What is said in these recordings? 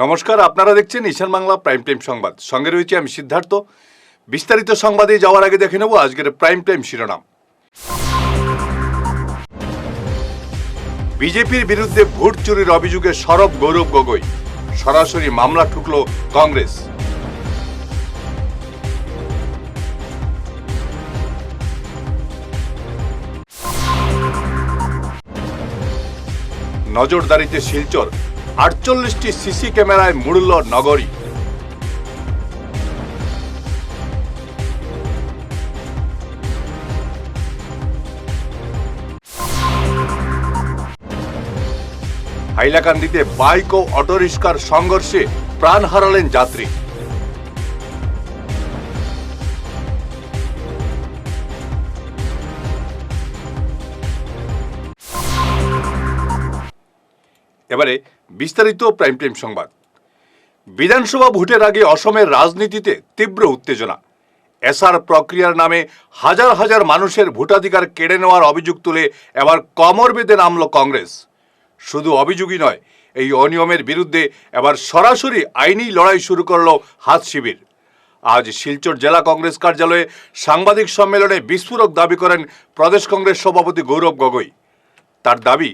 নমস্কার, আপনারা দেখছেন ঈশান বাংলা প্রাইম টাইম সংবাদ। সঙ্গে রয়েছে আমি সিদ্ধার্থ। বিস্তারিত সংবাদে যাওয়ার আগে দেখে নেব আজকের প্রাইম টাইম শিরোনাম। বিজেপির বিরুদ্ধে ভোট চুরির অভিযোগে সরব গৌরব গগৈ, সরাসরি মামলা ঠুকল কংগ্রেস। নজরদারিতে শিলচর, 48টি সিসি ক্যামেরায় মুড়ল নগরী। হাইলাকান্দিতে বাইক ও অটোরিক্সার সংঘর্ষে প্রাণ হারালেন যাত্রী। এবারে বিস্তারিত প্রাইম টাইম সংবাদ। বিধানসভা ভোটের আগে অসমের রাজনীতিতে তীব্র উত্তেজনা। এসআর প্রক্রিয়ার নামে হাজার হাজার মানুষের ভোটাধিকার কেড়ে নেওয়ার অভিযোগ তুলে এবার কমর বেঁধে নামল কংগ্রেস। শুধু অভিযোগই নয়, এই অনিয়মের বিরুদ্ধে এবার সরাসরি আইনি লড়াই শুরু করল হাত শিবির। আজ শিলচর জেলা কংগ্রেস কার্যালয়ে সাংবাদিক সম্মেলনে বিস্ফোরক দাবি করেন প্রদেশ কংগ্রেস সভাপতি গৌরব গগৈ। তার দাবি,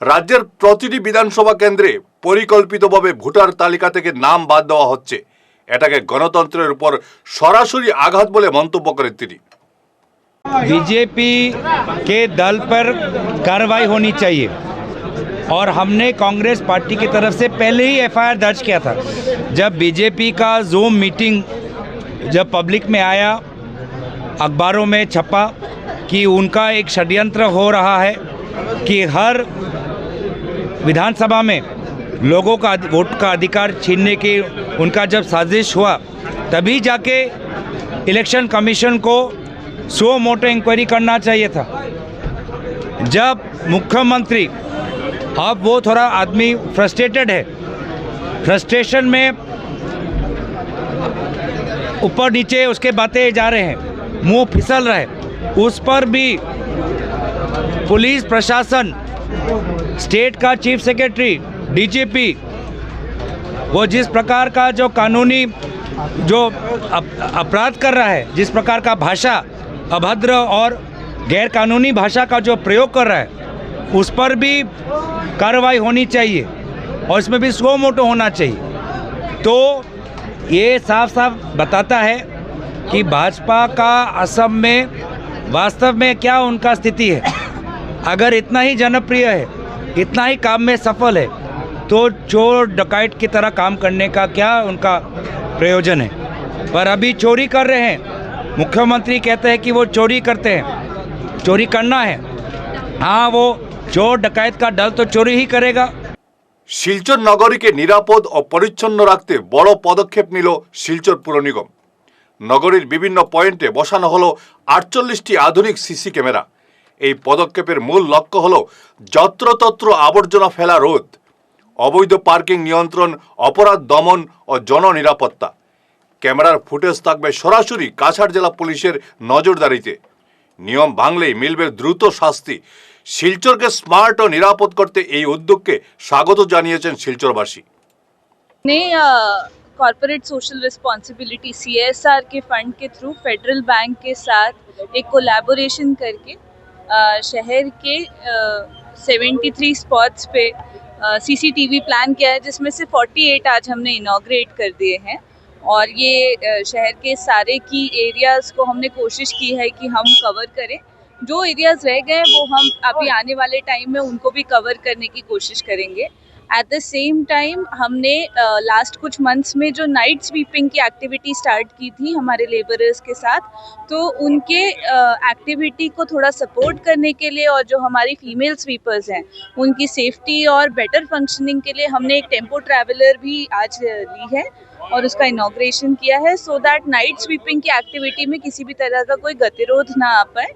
রাজ্যের প্রতিটি বিধানসভা কেন্দ্রে পরিকল্পিতভাবে ভোটার তালিকা থেকে নাম বাদ দেওয়া হচ্ছে। এটাকে গণতন্ত্রের উপর সরাসরি আঘাত বলে মন্তব্য করেন তিনি। बीजेपी के दल पर कार्रवाई होनी चाहिए और हमने कांग्रेस पार्टी की तरफ से पहले ही एफआईआर दर्ज किया था। जब बीजेपी का जूम मीटिंग जब पब्लिक में आया, अखबारों में छपा कि उनका एक षड्यंत्र हो रहा है कि हर विधानसभा में लोगों का वोट का अधिकार छीनने की उनका जब साजिश हुआ, तभी जाके इलेक्शन कमीशन को सो मोटो इंक्वायरी करना चाहिए था। जब मुख्यमंत्री, अब वो थोड़ा आदमी फ्रस्ट्रेटेड है, फ्रस्ट्रेशन में ऊपर नीचे उसके बातें जा रहे हैं, मुंह फिसल रहे, उस पर भी पुलिस प्रशासन, स्टेट का चीफ सेक्रेटरी, डीजीपी, वो जिस प्रकार का जो कानूनी जो अपराध कर रहा है, जिस प्रकार का भाषा, अभद्र और गैर कानूनी भाषा का जो प्रयोग कर रहा है, उस पर भी कार्रवाई होनी चाहिए और इसमें भी सो मोटो होना चाहिए। तो ये साफ साफ बताता है कि भाजपा का असम में वास्तव में क्या उनका स्थिति है। अगर इतना ही जनप्रिय है, इतना ही काम में सफल है, तो चोर डकैत की तरह काम करने का क्या उनका प्रयोजन है। पर अभी चोरी कर रहे हैं। मुख्यमंत्री कहते हैं कि वो चोरी करते हैं, चोरी करना है। हाँ, वो चोर डकैत का दल तो चोरी ही करेगा। শিলচর নগরীকে নিরাপদ ও পরিচ্ছন্ন রাখতে বড় পদক্ষেপ নিল শিলচর পুর নিগম। নগরীর বিভিন্ন পয়েন্টে বসানো হলো 48টি আধুনিক সিসি ক্যামেরা। এই পদক্ষেপের মূল লক্ষ্য হলো যত্রতত্র আবর্জনা ফেলা রোধ, অবৈধ পার্কিং নিয়ন্ত্রণ, অপরাধ দমন ও জননিরাপত্তা। ক্যামেরার ফুটেজ থাকবে সরাসরি কাছাড় জেলা পুলিশের নজরদারিতে। নিয়ম ভাঙলেই মিলবে দ্রুত শাস্তি। শিলচরকে স্মার্ট ও নিরাপদ করতে এই উদ্যোগকে স্বাগত জানিয়েছেন শিলচরবাসী। कॉर्पोरेट सोशल रिस्पॉन्सिबिलिटी CSR के फंड के थ्रू फेडरल बैंक के साथ एक कोलैबोरेशन करके शहर के 73 स्पॉट्स पे CCTV प्लान किया है, जिसमें से 48 आज हमने इनॉग्रेट कर दिए हैं। और ये शहर के सारे की एरियाज़ को हमने कोशिश की है कि हम कवर करें। जो एरियाज़ रह गए वो हम अभी आने वाले टाइम में उनको भी कवर करने की कोशिश करेंगे। एट द सेम टाइम हमने लास्ट कुछ मंथ्स में जो नाइट स्वीपिंग की एक्टिविटी स्टार्ट की थी हमारे लेबरर्स के साथ, तो उनके एक्टिविटी को थोड़ा सपोर्ट करने के लिए और जो हमारी फीमेल स्वीपर्स हैं उनकी सेफ्टी और बेटर फंक्शनिंग के लिए हमने एक टेम्पो ट्रैवलर भी आज ली है और उसका इनॉग्रेशन किया है, सो दैट नाइट स्वीपिंग की एक्टिविटी में किसी भी तरह का कोई गतिरोध ना आ पाए।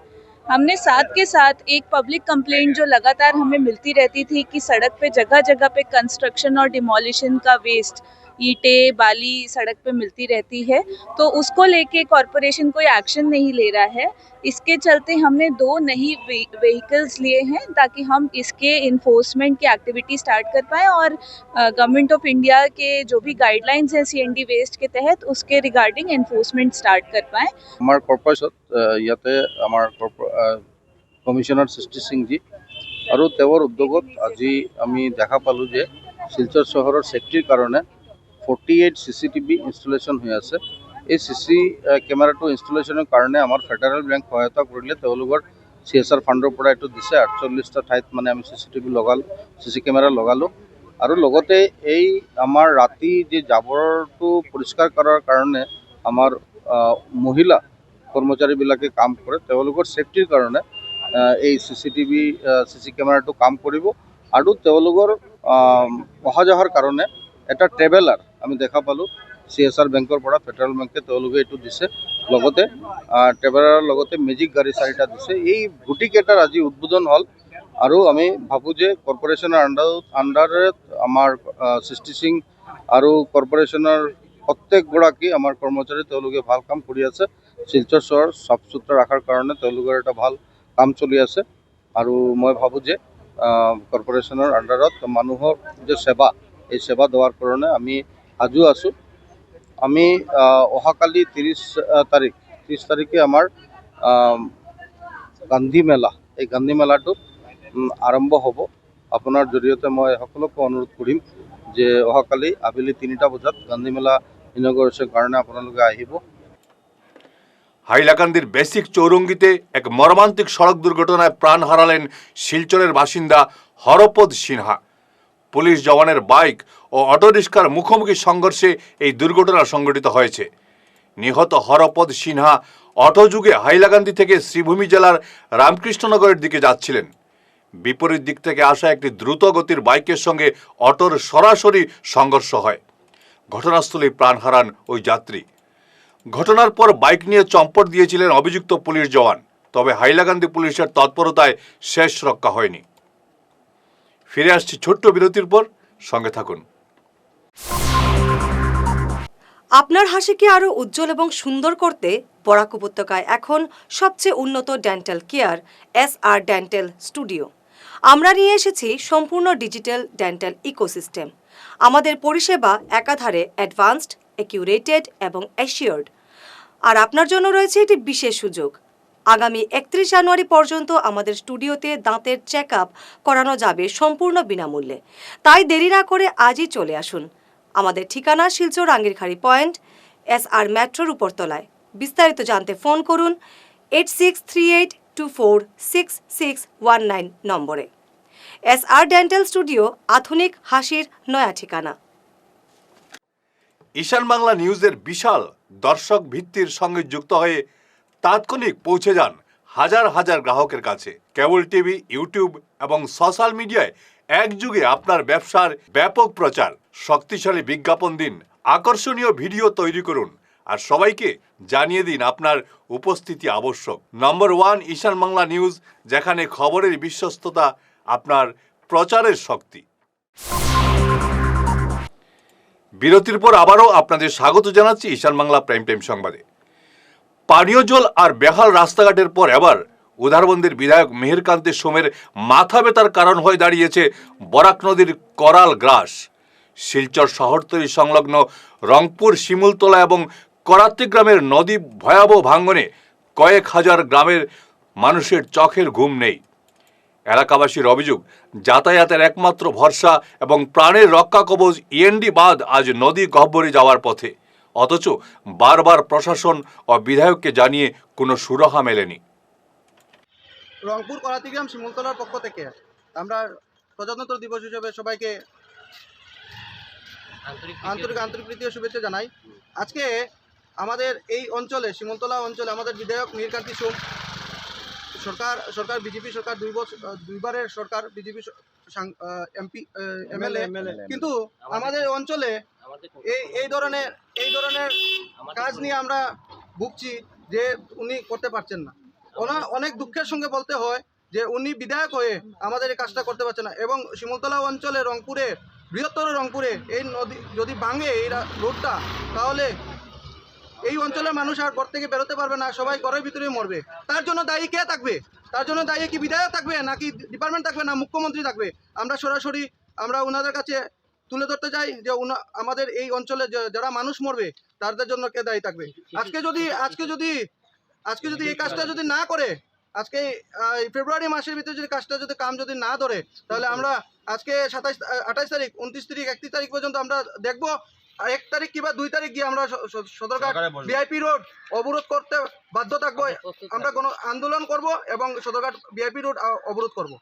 हमने साथ के साथ एक पब्लिक कंप्लेंट जो लगातार हमें मिलती रहती थी कि सड़क पे जगह जगह पे कंस्ट्रक्शन और डिमोलिशन का वेस्ट ईंटें बाली सड़क पे मिलती रहती है, तो उसको लेके कॉरपोरेशन कोई एक्शन नहीं ले रहा है। इसके चलते हमने 2 नई व्हीकल्स लिए हैं ताकि हम इसके इन्फोर्समेंट की एक्टिविटी स्टार्ट कर पाएँ और गवर्नमेंट ऑफ इंडिया के जो भी गाइडलाइंस हैं सीएनडी वेस्ट के तहत उसके रिगार्डिंग एनफोर्समेंट स्टार्ट कर पाएँ। আমাৰ কৰ্পৰেশ্যনত ইয়াতে আমাৰ কমিশ্যনাৰ সৃষ্টি সিংজী আৰু তেওঁৰ উদ্যোগত আজি আমি দেখা পালোঁ যে শিলচৰ চহৰৰ ছেফটিৰ কাৰণে 48 CCTV ইনষ্টলেশ্যন হৈ আছে। এই CC কেমেৰাটো ইনষ্টলেশ্যনৰ কাৰণে আমাৰ ফেডাৰেল বেংক সহায়তা কৰিলে তেওঁলোকৰ CSR ফাণ্ডৰ পৰা এইটো দিছে। 48টা ঠাইত মানে আমি CCTV লগালোঁ, CC কেমেৰা লগালোঁ আৰু লগতে এই আমাৰ ৰাতি যে জাবৰটো পৰিষ্কাৰ কৰাৰ কাৰণে আমাৰ মহিলা কৰ্মচাৰীবিলাকে কাম কৰে, তেওঁলোকৰ ছেফটিৰ কাৰণে এই CC কেমেৰাটো কাম কৰিব আৰু তেওঁলোকৰ অহা যোৱাৰ কাৰণে এটা ট্ৰেভেলাৰ আমি দেখা পালোঁ CSR বেংকৰ পৰা ফেডাৰেল বেংকে তেওঁলোকে এইটো দিছে। লগতে ট্ৰেভেলাৰৰ লগতে মেজিক গাড়ী 4টা দিছে। এই গুটিকেইটাৰ আজি উদ্বোধন হ'ল আৰু আমি ভাবোঁ যে কৰ্পৰেশ্যনৰ আণ্ডাৰত আমাৰ সৃষ্টি সিং আৰু কৰ্পৰেশ্যনৰ প্ৰত্যেকগৰাকী আমাৰ কৰ্মচাৰী তেওঁলোকে ভাল কাম কৰি আছে। শিলচৰ চহৰ চাফ চুতৰা ৰখাৰ কাৰণে তেওঁলোকৰ এটা ভাল কাম চলি আছে আৰু মই ভাবোঁ যে কৰ্পৰেশ্যনৰ আণ্ডাৰত মানুহৰ যে সেৱা, এই সেৱা দেওয়ার কারণে আমি আজও আছোঁ। আমি অহাকালি 30 তারিখে আমার গান্ধী মেলা, এই গান্ধী মেলাটো আৰম্ভ হ'ব। আপোনাৰ জৰিয়তে মই সকলোকে অনুৰোধ কৰিম যে অহাকালি আবেলি 3টা বজাত গান্ধী মেলা ইনগৰেশ্যনৰ কাৰণে আপোনালোকে আহিব। হাইলাকান্দির বেসিক চৌরঙ্গিতে এক মর্মান্তিক সড়ক দুর্ঘটনায় প্রাণ হারালেন শিলচরের বাসিন্দা হরপদ সিনহা। পুলিশ জওয়ানের বাইক ও অটোরিক্সার মুখোমুখি সংঘর্ষে এই দুর্ঘটনা সংঘটিত হয়েছে। নিহত হরপদ সিনহা অটোযুগে হাইলাকান্দি থেকে শ্রীভূমি জেলার রামকৃষ্ণনগরের দিকে যাচ্ছিলেন। বিপরীত দিক থেকে আসা একটি দ্রুত গতির বাইকের সঙ্গে অটোর সরাসরি সংঘর্ষ হয়। ঘটনাস্থলেই প্রাণ হারান ওই যাত্রী। ঘটনার পর বাইক নিয়ে চম্পট দিয়েছিলেন অভিযুক্ত পুলিশ জওয়ান, তবে হাইলাকান্দি পুলিশের তৎপরতায় শেষ রক্ষা হয়নি। ফিরে আসছি ছোট্ট বিরতির পর, সঙ্গে থাকুন। আপনার হাসিকে আরও উজ্জ্বল এবং সুন্দর করতে বরাক উপত্যকায় এখন সবচেয়ে উন্নত dental care SR dental studio. আমরা নিয়ে এসেছি সম্পূর্ণ ডিজিটাল ডেন্টাল ইকোসিস্টেম। আমাদের পরিষেবা একাধারে অ্যাডভান্সড, অ্যাকিউরেটেড এবং অ্যাসিওর্ড। আর আপনার জন্য রয়েছে একটি বিশেষ সুযোগ। আগামী 31 জানুয়ারি পর্যন্ত আমাদের স্টুডিওতে দাঁতের চেক আপ করানো যাবে সম্পূর্ণ বিনামূল্যে। তাই দেরি না করে আজই চলে আসুন। আমাদের ঠিকানা শিলচর আঙ্গিরখাড়ি পয়েন্ট, SR মেট্রোর উপরতলায়। বিস্তারিত জানতে ফোন করুন 8638246619 নম্বরে। SR ডেন্টাল স্টুডিও আধুনিক হাসির নয়া ঠিকানা। ঈশান বাংলা নিউজের বিশাল দর্শক ভিত্তির সঙ্গে যুক্ত হয়ে তাৎক্ষণিক পৌঁছে যান হাজার হাজার গ্রাহকের কাছে। কেবল টিভি, ইউটিউব এবং সোশ্যাল মিডিয়ায় একযুগে আপনার ব্যবসার ব্যাপক প্রচার। শক্তিশালী বিজ্ঞাপন দিন, আকর্ষণীয় ভিডিও তৈরি করুন আর সবাইকে জানিয়ে দিন আপনার উপস্থিতি আবশ্যক। নম্বর 1 ঈশান বাংলা নিউজ, যেখানে খবরের বিশ্বস্ততা আপনার প্রচারের শক্তি। বিরতির পর আবারও আপনাদের স্বাগত জানাচ্ছি ঈশান বাংলা প্রাইম টাইম সংবাদে। পানীয় জল আর বেহাল রাস্তাঘাটের পর এবার উধারবন্দের বিধায়ক মেহেরকান্তি সোমের মাথা ব্যথার কারণ হয়ে দাঁড়িয়েছে বরাক নদীর করাল গ্রাস। শিলচর শহরতলি সংলগ্ন রংপুর, শিমুলতলা এবং করাত্তি গ্রামের নদী ভয়াবহ ভাঙ্গনে কয়েক হাজার গ্রামের মানুষের চোখের ঘুম নেই। এলাকাবাসীর অভিযোগ, যাতায়াতের একমাত্র ভরসা এবং প্রাণের রক্ষা কবচ ইএনডি বাঁধ আজ নদী গহ্বরে যাওয়ার পথে। অথচ বারবার প্রশাসন ও বিধায়ককে জানিয়ে কোনো সুরাহা মেলেনি। রংপুর করাতিগ্রাম শিমুলতলার পক্ষ থেকে আমরা প্রজাতন্ত্র দিবস হিসেবে সবাইকে আন্তরিক প্রীতীয় শুভেচ্ছা জানাই। আজকে আমাদের এই অঞ্চলে, শিমুলতলা অঞ্চলে, আমাদের বিধায়ক মেহেরকান্তি সোম সরকার বিজেপি সরকার দুইবারের সরকার বিজেপি এমপি এমএলএ, কিন্তু আমাদের অঞ্চলে এই ধরনের কাজ নিয়ে আমরা ভুগছি যে উনি করতে পারছেন না। অনেক দুঃখের সঙ্গে বলতে হয় যে উনি বিধায়ক হয়ে আমাদের এই কাজটা করতে পারছেন না। এবং শিমুলতলা অঞ্চলে রংপুরে বৃহত্তর রংপুরে এই নদী যদি ভাঙে এই রোডটা, তাহলে এই অঞ্চলের মানুষ আর ঘর থেকে বেরোতে পারবে না, সবাই ঘরের ভিতরেই মরবে। তার জন্য দায়ী কে থাকবে? তার জন্য দায়ী কি বিধায়ক থাকবে, নাকি ডিপার্টমেন্ট থাকবে, না মুখ্যমন্ত্রী থাকবে? আমরা সরাসরি ওনাদের কাছে তুলে ধরতে চাই যে আমাদের এই অঞ্চলে যারা মানুষ মরবে তাদের জন্য কে দায়ী থাকবে? আজকে যদি এই কাজটা যদি না করে, আজকে ফেব্রুয়ারি মাসের ভিতরে যদি কাজটা যদি কাম যদি না ধরে, তাহলে আমরা আজকে 28 তারিখ, 29 তারিখ, 31 তারিখ পর্যন্ত আমরা দেখবো। আর 1 তারিখ কিংবা 2 তারিখ গিয়ে আমরা সদরঘাট ভিআইপি রোড অবরোধ করতে বাধ্য থাকবো। আমরা কোনো আন্দোলন করব এবং সদরঘাট ভিআইপি রোড অবরোধ করব।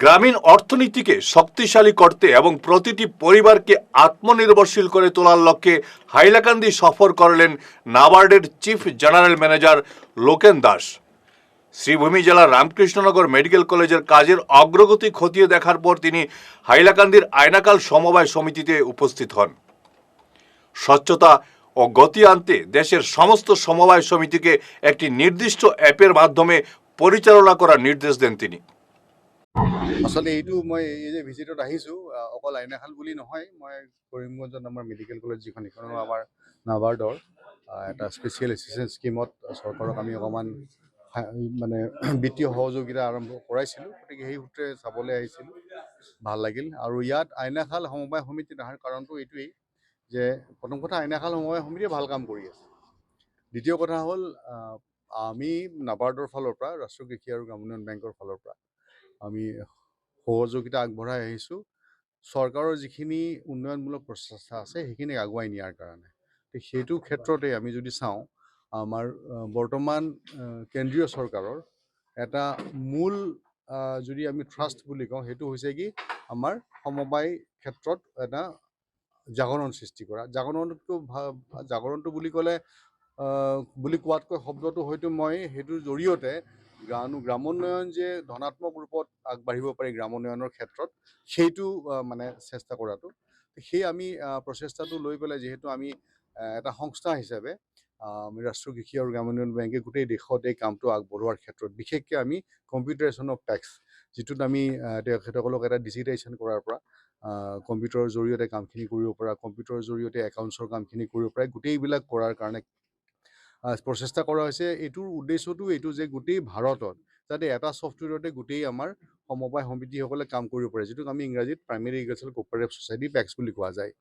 গ্রামীণ অর্থনীতিকে শক্তিশালী করতে এবং প্রতিটি পরিবারকে আত্মনির্ভরশীল করে তোলার লক্ষ্যে হাইলাকান্দি সফর করলেন নাবার্ডের চিফ জেনারেল ম্যানেজার লোকেন দাস। শ্রীভূমি জেলার রামকৃষ্ণনগর মেডিকেল কলেজের কাজের অগ্রগতি খতিয়ে দেখার পর তিনি হাইলাকান্দির আয়নাকাল সমবায় সমিতিতে উপস্থিত হন। স্বচ্ছতা ও গতি আনতে দেশের সমস্ত সমবায় সমিতিকে একটি নির্দিষ্ট অ্যাপের মাধ্যমে পরিচালনা করার নির্দেশ দেন তিনি। আসলে এইটো মই এই যে ভিজিটত আহিছোঁ অকল আইনাখাল বুলি নহয়, মই কৰিমগঞ্জত আমাৰ মেডিকেল কলেজ যিখন সেইখনো আমাৰ নাবাৰ্ডৰ এটা স্পেচিয়েল এছিষ্টেঞ্চ স্কিমত চৰকাৰক আমি অকণমান মানে বিত্তীয় সহযোগিতা আৰম্ভ কৰাইছিলোঁ, গতিকে সেই সূত্ৰে চাবলৈ আহিছিলোঁ, ভাল লাগিল। আৰু ইয়াত আইনাখাল সমবায় সমিতিত অহাৰ কাৰণটো এইটোৱেই যে প্ৰথম কথা আইনাখাল সমবায় সমিতিয়ে ভাল কাম কৰি আছে। দ্বিতীয় কথা হ'ল আমি নাবাৰ্ডৰ ফালৰ পৰা, ৰাষ্ট্ৰীয় কৃষি আৰু গ্ৰামোন্নয়ন বেংকৰ ফালৰ পৰা আমি সহযোগিতা আগবঢ়াই আহিছোঁ চৰকাৰৰ যিখিনি উন্নয়নমূলক প্ৰচেষ্টা আছে সেইখিনি আগুৱাই নিয়াৰ কাৰণে। সেইটো ক্ষেত্ৰতে আমি যদি চাওঁ, আমাৰ বৰ্তমান কেন্দ্ৰীয় চৰকাৰৰ এটা মূল যদি আমি ট্ৰাষ্ট বুলি কওঁ, সেইটো হৈছে কি আমাৰ সমবায় ক্ষেত্ৰত এটা জাগৰণ সৃষ্টি কৰা। জাগৰণটো বুলি ক'লে বুলি কোৱাতকৈ শব্দটো হয়তো মই সেইটোৰ জৰিয়তে গ্ৰামোন্নয়ন যে ধনাত্মক ৰূপত আগবাঢ়িব পাৰি গ্ৰামোন্নয়নৰ ক্ষেত্ৰত, সেইটো মানে চেষ্টা কৰাটো। সেই আমি প্ৰচেষ্টাটো লৈ পেলাই যিহেতু আমি এটা সংস্থা হিচাপে আমি ৰাষ্ট্ৰীয় কৃষি আৰু গ্ৰামোন্নয়ন বেংকে গোটেই দেশত এই কামটো আগবঢ়োৱাৰ ক্ষেত্ৰত বিশেষকৈ আমি কম্পিউটাৰেশ্যন অফ টেক্স, যিটোত আমি তেখেতসকলক এটা ডিজিটাইজেশ্যন কৰাৰ পৰা কম্পিউটাৰৰ জৰিয়তে কামখিনি কৰিব পৰা, কম্পিউটাৰৰ জৰিয়তে একাউণ্টছৰ কামখিনি কৰিব পৰা, গোটেইবিলাক কৰাৰ কাৰণে প্ৰচেষ্টা কৰা হৈছে। এইটোৰ উদ্দেশ্যটো এইটো যে গোটেই ভাৰতত যাতে এটা ছফ্টৱেৰতে গোটেই আমাৰ সমবায় সমিতিসকলে কাম কৰিব পাৰে, যিটোক আমি ইংৰাজীত primary agriculture cooperative society PACS বুলি কোৱা যায়।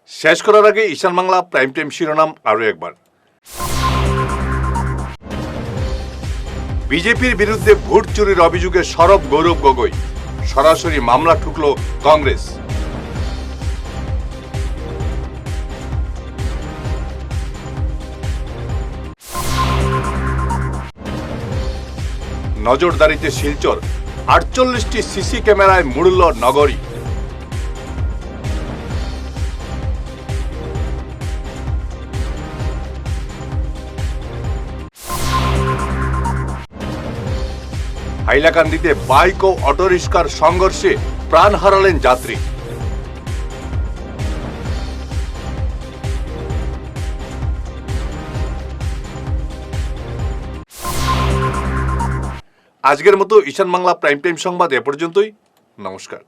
শেষ করার আগে ঈশান বাংলা প্রাইম টাইম শিরোনাম আরও একবার। বিজেপির বিরুদ্ধে ভোট চুরির অভিযোগে সরব গৌরব গগৈ, সরাসরি মামলা ঠুকল কংগ্রেস। নজরদারিতে শিলচর, 48টি সিসি ক্যামেরায় মুড়ল নগরী। হাইলাকান্দিতে বাইক ও অটোরিক্সার সংঘর্ষে প্রাণ হারালেন যাত্রী। আজকের মতো ঈশান বাংলা প্রাইম টাইম সংবাদ এ পর্যন্তই। নমস্কার।